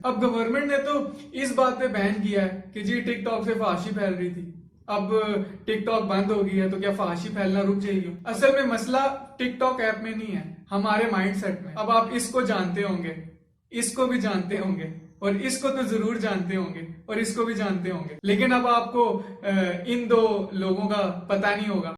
अब गवर्नमेंट ने तो इस बात पे बैन किया है कि जी टिकटॉक से फहाशी फैल रही थी, अब टिकटॉक बंद हो गई है तो क्या फहाशी फैलना रुक जाएगी? असल में मसला टिकटॉक ऐप में नहीं है, हमारे माइंडसेट में। अब आप इसको जानते होंगे, इसको भी जानते होंगे, और इसको तो जरूर जानते होंगे, और इसको भी जानते होंगे, लेकिन अब आपको इन दो लोगों का पता नहीं होगा।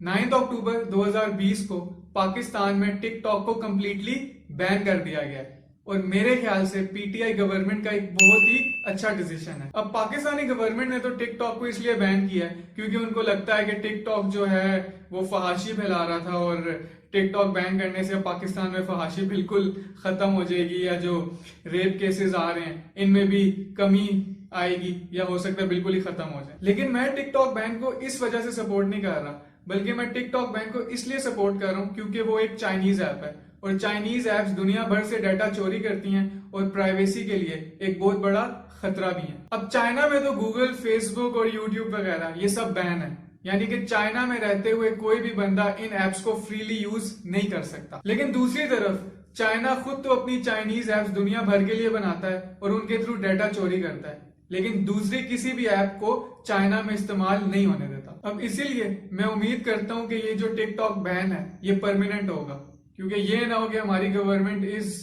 9 अक्टूबर 2020 को पाकिस्तान में टिकटॉक को कंप्लीटली बैन कर दिया गया है, और मेरे ख्याल से पीटीआई गवर्नमेंट का एक बहुत ही अच्छा डिसीजन है। अब पाकिस्तानी गवर्नमेंट ने तो टिकटॉक को इसलिए बैन किया है क्योंकि उनको लगता है कि टिकटॉक जो है वो फहाशी फैला रहा था, और टिकटॉक बैन करने से पाकिस्तान में फहाशी बिल्कुल खत्म हो जाएगी, या जो रेप केसेस आ रहे हैं इनमें भी कमी आएगी, या हो सकता है बिल्कुल ही खत्म हो जाए। लेकिन मैं टिकटॉक बैन को इस वजह से सपोर्ट नहीं कर रहा, बल्कि मैं टिकटॉक बैन को इसलिए सपोर्ट कर रहा हूं क्योंकि वो एक चाइनीज ऐप है, और चाइनीज ऐप्स दुनिया भर से डाटा चोरी करती हैं और प्राइवेसी के लिए एक बहुत बड़ा खतरा भी है। अब चाइना में तो गूगल, फेसबुक और यूट्यूब वगैरह ये सब बैन है, यानी कि चाइना में रहते हुए कोई भी बंदा इन एप्स को फ्रीली यूज नहीं कर सकता। लेकिन दूसरी तरफ चाइना खुद तो अपनी चाइनीज एप्स दुनिया भर के लिए बनाता है और उनके थ्रू डाटा चोरी करता है, लेकिन दूसरी किसी भी ऐप को चाइना में इस्तेमाल नहीं होने देता। अब इसीलिए मैं उम्मीद करता हूं कि ये जो टिकटॉक बैन है ये परमानेंट होगा, क्योंकि ये ना हो कि हमारी गवर्नमेंट इस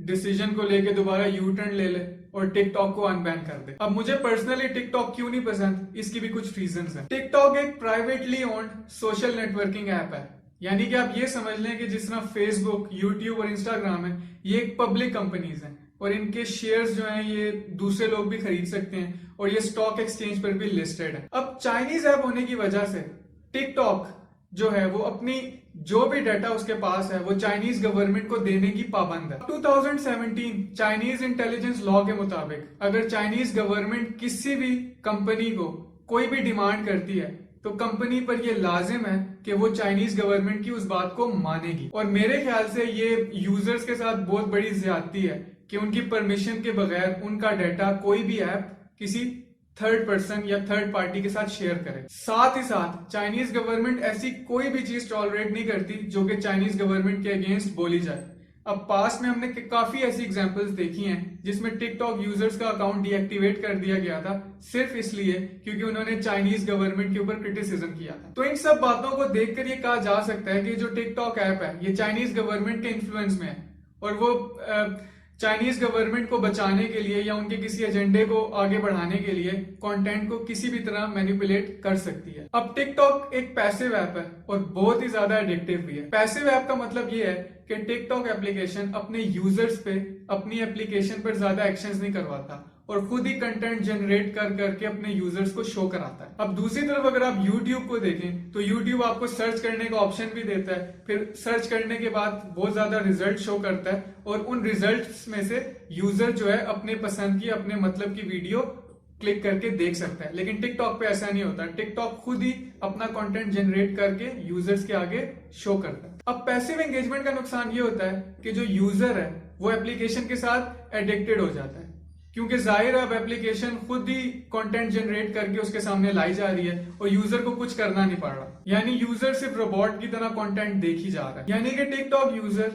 डिसीजन को लेके दोबारा यू टर्न ले ले और टिकटॉक को अनबैन कर दे। अब मुझे पर्सनली टिकटॉक क्यों नहीं पसंद, इसकी भी कुछ रीजंस हैं। टिकटॉक एक privately owned social networking app है, यानी कि आप ये समझ लें कि जिस तरह फेसबुक, यूट्यूब और इंस्टाग्राम है ये एक पब्लिक कंपनीज हैं, और इनके शेयर्स जो हैं ये दूसरे लोग भी खरीद सकते हैं, और ये स्टॉक एक्सचेंज पर भी लिस्टेड है। अब चाइनीज ऐप होने की वजह से टिकटॉक जो है वो अपनी जो भी डाटा उसके पास है वो चाइनीज गवर्नमेंट को देने की पाबंद है। 2017 चाइनीज इंटेलिजेंस लॉ के मुताबिक अगर चाइनीज गवर्नमेंट किसी भी कंपनी को कोई भी डिमांड करती है तो कंपनी पर यह लाजिम है कि वो चाइनीज गवर्नमेंट की उस बात को मानेगी, और मेरे ख्याल से ये यूजर्स के साथ बहुत बड़ी ज्यादती है कि उनकी परमिशन के बगैर उनका डाटा कोई भी ऐप किसी थर्ड पर्सन या थर्ड पार्टी के साथ शेयर करे। साथ ही साथ चाइनीज गवर्नमेंट ऐसी कोई भी चीज टॉलरेट नहीं करती जो कि चाइनीज गवर्नमेंट के अगेंस्ट बोली जाए। अब पास्ट में हमने काफी ऐसी एग्जांपल्स देखी हैं जिसमें टिकटॉक यूजर्स का अकाउंट डीएक्टिवेट कर दिया गया था सिर्फ इसलिए क्योंकि उन्होंने चाइनीज गवर्नमेंट के ऊपर क्रिटिसिज्म किया था। तो इन सब बातों को देखकर ये कहा जा सकता है कि जो टिकटॉक ऐप है ये चाइनीज गवर्नमेंट के इन्फ्लुएंस में है, और वो चाइनीज गवर्नमेंट को बचाने के लिए या उनके किसी एजेंडे को आगे बढ़ाने के लिए कंटेंट को किसी भी तरह मैनिपुलेट कर सकती है। अब टिकटॉक एक पैसिव ऐप है और बहुत ही ज्यादा एडिक्टिव भी है। पैसिव ऐप का मतलब ये है कि टिकटॉक एप्लीकेशन अपने यूजर्स पे अपनी एप्लीकेशन पर ज्यादा एक्शंस नहीं करवाता और खुद ही कंटेंट जनरेट कर करके अपने यूजर्स को शो कराता है। अब दूसरी तरफ अगर आप YouTube को देखें तो YouTube आपको सर्च करने का ऑप्शन भी देता है, फिर सर्च करने के बाद बहुत ज्यादा रिजल्ट शो करता है, और उन रिजल्ट्स में से यूजर जो है अपने पसंद की, अपने मतलब की वीडियो क्लिक करके देख सकता है। लेकिन टिकटॉक पे ऐसा नहीं होता, टिकटॉक खुद ही अपना कंटेंट जनरेट करके यूजर्स के आगे शो करता है। अब पैसिव एंगेजमेंट का नुकसान ये होता है कि जो यूजर है वो एप्लीकेशन के साथ एडिक्टेड हो जाता है, क्योंकि जाहिर अब एप्लीकेशन खुद ही कंटेंट जनरेट करके उसके सामने लाई जा रही है और यूजर को कुछ करना नहीं पड़ रहा, यानी यूजर सिर्फ रोबोट की तरह कंटेंट देख ही जा रहा है। यानी कि टिकटॉक यूजर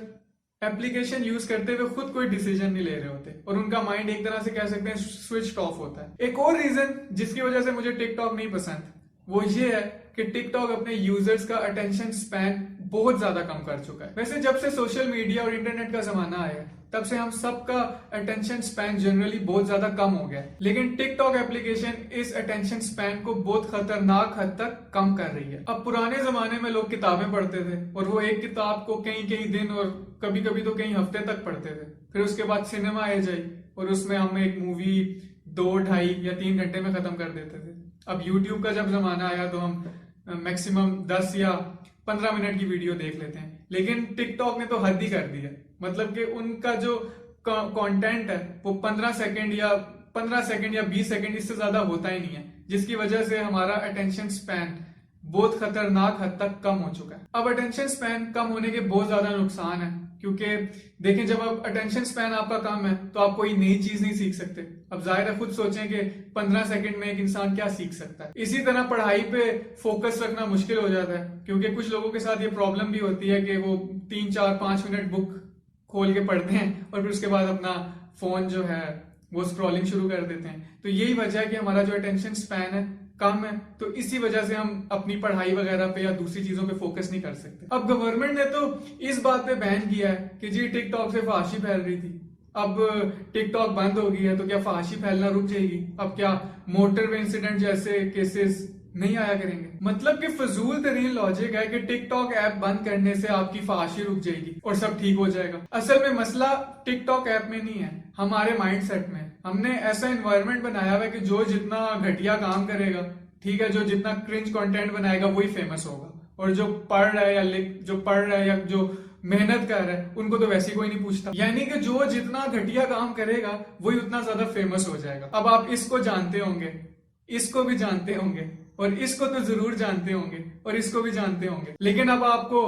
एप्लीकेशन यूज करते हुए खुद कोई डिसीजन नहीं ले रहे होते और उनका माइंड एक तरह से कह सकते हैं स्विच ऑफ होता है। एक और रीजन जिसकी वजह से मुझे टिकटॉक नहीं पसंद वो ये है कि टिकटॉक अपने यूजर्स का अटेंशन स्पैन बहुत ज्यादा कम कर चुका है। वैसे जब से सोशल मीडिया और इंटरनेट का जमाना आया है तब से हम सबका अटेंशन स्पैन जनरली बहुत ज्यादा कम हो गया है, लेकिन टिकटॉक एप्लीकेशन इस अटेंशन स्पैन को बहुत खतरनाक हद तक कम कर रही है। अब पुराने जमाने में लोग किताबें पढ़ते थे और वो एक किताब को कई कई दिन और कभी कभी तो कई हफ्ते तक पढ़ते थे, फिर उसके बाद सिनेमा आ जाए और उसमें हम एक मूवी 2, 2.5 या 3 घंटे में खत्म कर देते थे। अब यूट्यूब का जब जमाना आया तो हम मैक्सिमम 10 या 15 मिनट की वीडियो देख लेते हैं, लेकिन टिकटॉक ने तो हद ही कर दी है। मतलब कि उनका जो कंटेंट है वो 15 सेकंड या 20 सेकंड इससे ज्यादा होता ही नहीं है, जिसकी वजह से हमारा अटेंशन स्पैन बहुत खतरनाक हद तक कम हो चुका है। अब अटेंशन स्पैन कम होने के बहुत ज्यादा नुकसान है, क्योंकि देखें जब अब अटेंशन स्पैन आपका कम है तो आप कोई नई चीज नहीं सीख सकते। अब जाहिर है खुद सोचें कि 15 सेकंड में एक इंसान क्या सीख सकता है। इसी तरह पढ़ाई पे फोकस रखना मुश्किल हो जाता है, क्योंकि कुछ लोगों के साथ ये प्रॉब्लम भी होती है कि वो 3, 4, 5 मिनट बुक खोल के पढ़ते हैं और फिर उसके बाद अपना फोन जो है वो स्क्रॉलिंग शुरू कर देते हैं। तो यही वजह है कि हमारा जो अटेंशन स्पैन है कम है, तो इसी वजह से हम अपनी पढ़ाई वगैरह पे या दूसरी चीजों पे फोकस नहीं कर सकते। अब गवर्नमेंट ने तो इस बात पे बैन किया है कि जी टिकटॉक से फहाशी फैल रही थी, अब टिकटॉक बंद हो गई है तो क्या फहाशी फैलना रुक जाएगी? अब क्या मोटरवे इंसिडेंट जैसे केसेस नहीं आया करेंगे? मतलब कि फजूल तरीन लॉजिक है कि टिकटॉक ऐप बंद करने से आपकी फहाशी रुक जाएगी और सब ठीक हो जाएगा। असल में मसला टिकटॉक ऐप में नहीं है, हमारे माइंडसेट में। हमने ऐसा एनवायरनमेंट बनाया हुआ है कि जो जितना घटिया काम करेगा, ठीक है, जो जितना क्रिंज कंटेंट बनाएगा वही फेमस होगा, और जो पढ़ रहा है या जो मेहनत कर रहा है उनको तो वैसे ही कोई नहीं पूछता। यानी कि जो जितना घटिया काम करेगा वही उतना ज्यादा फेमस हो जाएगा। अब आप इसको जानते होंगे, इसको भी जानते होंगे, और इसको तो जरूर जानते होंगे, और इसको भी जानते होंगे, लेकिन अब आपको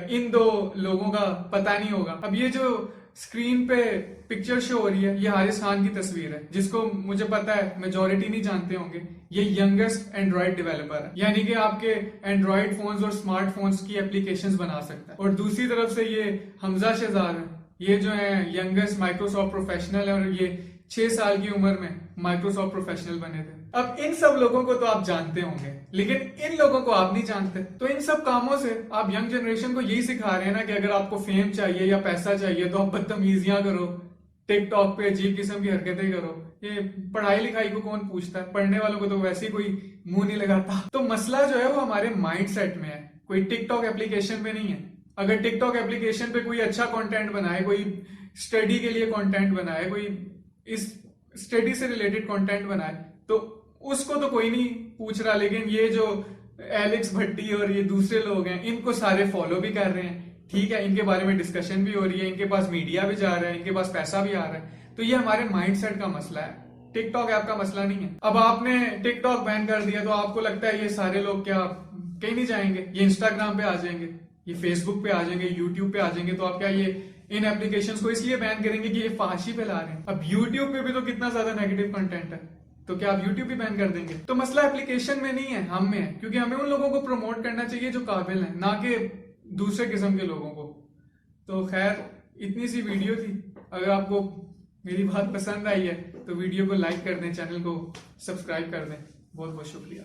इन दो लोगों का पता नहीं होगा। अब ये जो स्क्रीन पे पिक्चर शो हो रही है ये हारिस खान की तस्वीर है, जिसको मुझे पता है मेजॉरिटी नहीं जानते होंगे। ये यंगेस्ट एंड्रॉइड डेवलपर है, यानी कि आपके एंड्रॉइड फोन्स और स्मार्टफोन्स की एप्लीकेशंस बना सकता है। और दूसरी तरफ से ये हमजा शहजाद है, ये जो है यंगेस्ट माइक्रोसॉफ्ट प्रोफेशनल है, और ये 6 साल की उम्र में माइक्रोसॉफ्ट प्रोफेशनल बने थे। अब इन सब लोगों को तो आप जानते होंगे, लेकिन इन लोगों को आप नहीं जानते। तो इन सब कामों से आप यंग जनरेशन को यही सिखा रहे हैं ना कि अगर आपको फेम चाहिए या पैसा चाहिए तो आप बदतमीजियां करो, टिकटॉक पे अजीब किस्म की हरकतें करो। ये पढ़ाई लिखाई को कौन पूछता है? पढ़ने वालों को तो वैसे ही कोई मुंह नहीं लगाता। तो मसला जो है वो हमारे माइंड सेट में है, कोई टिकटॉक एप्लीकेशन पे नहीं है। अगर टिकटॉक एप्लीकेशन पे कोई अच्छा कंटेंट बनाए, कोई स्टडी के लिए कंटेंट बनाए, कोई इस स्टडी से रिलेटेड कंटेंट बनाए, तो उसको तो कोई नहीं पूछ रहा। लेकिन ये जो एलेक्स भट्टी और ये दूसरे लोग हैं इनको सारे फॉलो भी कर रहे हैं, ठीक है, इनके बारे में डिस्कशन भी हो रही है, इनके पास मीडिया भी जा रहा है, इनके पास पैसा भी आ रहा है। तो ये हमारे माइंडसेट का मसला है, टिकटॉक ऐप का मसला नहीं है। अब आपने टिकटॉक बैन कर दिया तो आपको लगता है ये सारे लोग क्या कहीं नहीं जाएंगे? ये इंस्टाग्राम पे आ जाएंगे, ये फेसबुक पे आ जाएंगे, यूट्यूब पे आ जाएंगे। तो आप क्या ये इन एप्लीकेशंस को इसलिए बैन करेंगे कि ये फहाशी फैला रहे हैं? अब यूट्यूब पे भी तो कितना ज्यादा नेगेटिव कंटेंट है, तो क्या आप यूट्यूब भी बैन कर देंगे? तो मसला एप्लीकेशन में नहीं है, हम में है, क्योंकि हमें उन लोगों को प्रमोट करना चाहिए जो काबिल हैं, ना कि दूसरे किस्म के लोगों को। तो खैर इतनी सी वीडियो थी। अगर आपको मेरी बात पसंद आई है तो वीडियो को लाइक कर दें, चैनल को सब्सक्राइब कर दें। बहुत बहुत शुक्रिया।